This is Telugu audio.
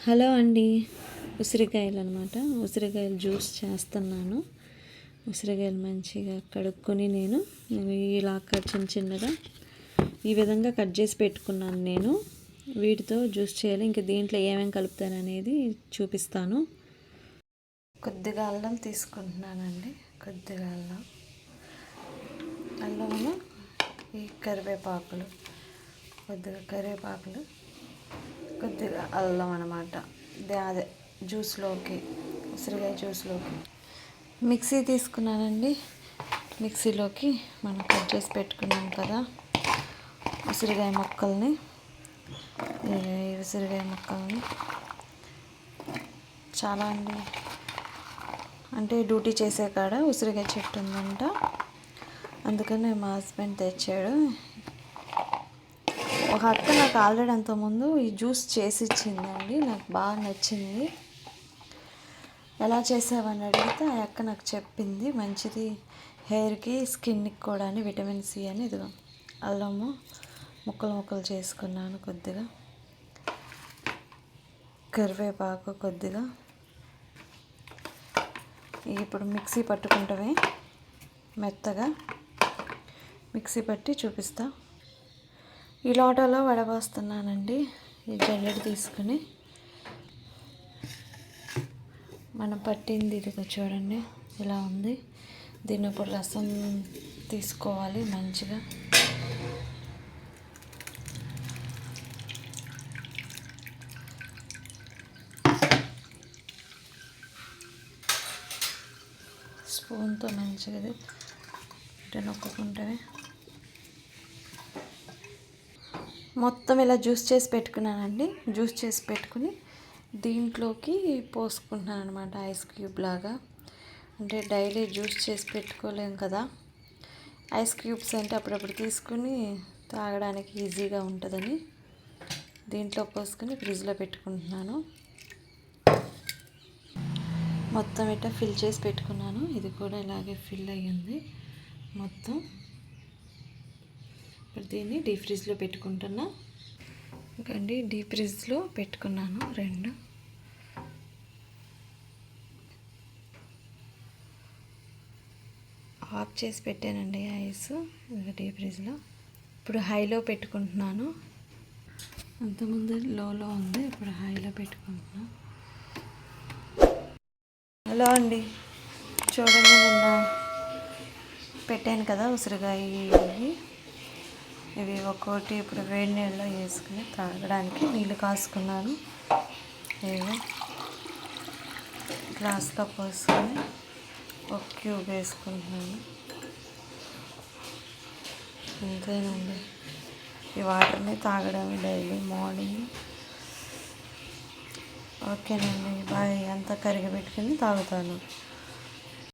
హలో అండి. ఉసిరికాయలు అనమాట. ఉసిరికాయలు జ్యూస్ చేస్తున్నాను. ఉసిరికాయలు మంచిగా కడుక్కొని నేను ఇలా చిన్న చిన్నగా ఈ విధంగా కట్ చేసి పెట్టుకున్నాను. నేను వీటితో జ్యూస్ చేయాలి. ఇంకా దీంట్లో ఏమేమి కలుపుతాను అనేది చూపిస్తాను. కొద్దిగా అల్లం తీసుకుంటున్నానండి. కొద్దిగా అల్లము ఈ కరివేపాకులు, కొద్దిగా అల్లం అన్నమాట. అదే జ్యూస్లోకి, ఉసిరికాయ జ్యూస్లోకి మిక్సీ తీసుకున్నానండి. మిక్సీలోకి మనం కట్ చేసి పెట్టుకున్నాం కదా ఉసిరికాయ ముక్కల్ని చాలా అండి. అంటే డ్యూటీ చేసే కాడ ఉసిరికాయ చెట్టు ఉందంట, అందుకని మా హస్బెండ్ తెచ్చాడు. ఒక అక్క నాకు ఆల్రెడీ అంతకుముందు ఈ జ్యూస్ చేసి ఇచ్చిందండి. నాకు బాగా నచ్చింది. ఎలా చేసావని అడిగితే ఆ అక్క నాకు చెప్పింది, మంచిది హెయిర్కి, స్కిన్కి కూడా అని, విటమిన్ సి అని. ఇదిగో అల్లము ముక్కలు చేసుకున్నాను. కొద్దిగా కరివేపాకు, కొద్దిగా ఇప్పుడు మిక్సీ పట్టుకుంటమే మెత్తగా మిక్సీ పట్టి చూపిస్తా. ఈ లోటాలో వడబోస్తున్నానండి. ఈ జల్లెడ తీసుకుని మనం పట్టింది ఇదిగో చూడండి ఇలా ఉంది. దీన్ని ఇప్పుడు రసం తీసుకోవాలి మంచిగా. స్పూన్తో మంచిగా ఇట్లా నొక్కుంటే మొత్తం ఇలా జ్యూస్ చేసి పెట్టుకున్నానండి. జ్యూస్ చేసి పెట్టుకుని దీంట్లోకి పోసుకుంటున్నాను అనమాట, ఐస్ క్యూబ్ లాగా. అంటే డైలీ జ్యూస్ చేసి పెట్టుకోలేం కదా, ఐస్ క్యూబ్స్ అంటే అప్పుడప్పుడు తీసుకుని తాగడానికి ఈజీగా ఉంటుందని దీంట్లో పోసుకొని ఫ్రిడ్జ్లో పెట్టుకుంటున్నాను. మొత్తం ఇట్లా ఫిల్ చేసి పెట్టుకున్నాను. ఇది కూడా ఇలాగే ఫిల్ అయ్యింది మొత్తం. ఇప్పుడు దీన్ని డీప్ ఫ్రిడ్జ్లో పెట్టుకుంటున్నా. ఇంకండి డీప్ ఫ్రిడ్జ్లో పెట్టుకున్నాను 2. ఆఫ్ చేసి పెట్టానండి ఐస్ డీప్ ఫ్రిడ్జ్లో. ఇప్పుడు హైలో పెట్టుకుంటున్నాను. అంతకుముందు లోలో ఉంది, ఇప్పుడు హైలో పెట్టుకుంటున్నాను. హలో అండి, చూడండి నిన్న పెట్టాను కదా ఉసిరికాయ ఇవి ఒక్కోటి ఇప్పుడు వేడి నీళ్ళలో వేసుకుని తాగడానికి నీళ్ళు కాసుకున్నాను. ఇవి గ్లాస్లో పోసుకొని ఒక క్యూబ్ వేసుకుంటున్నాను. అంతేనండి. ఈ వాటర్ని తాగడం డైలీ మార్నింగ్. ఓకేనండి, బాయ్. అంతా కరిగిపెట్టుకుని తాగుతాను.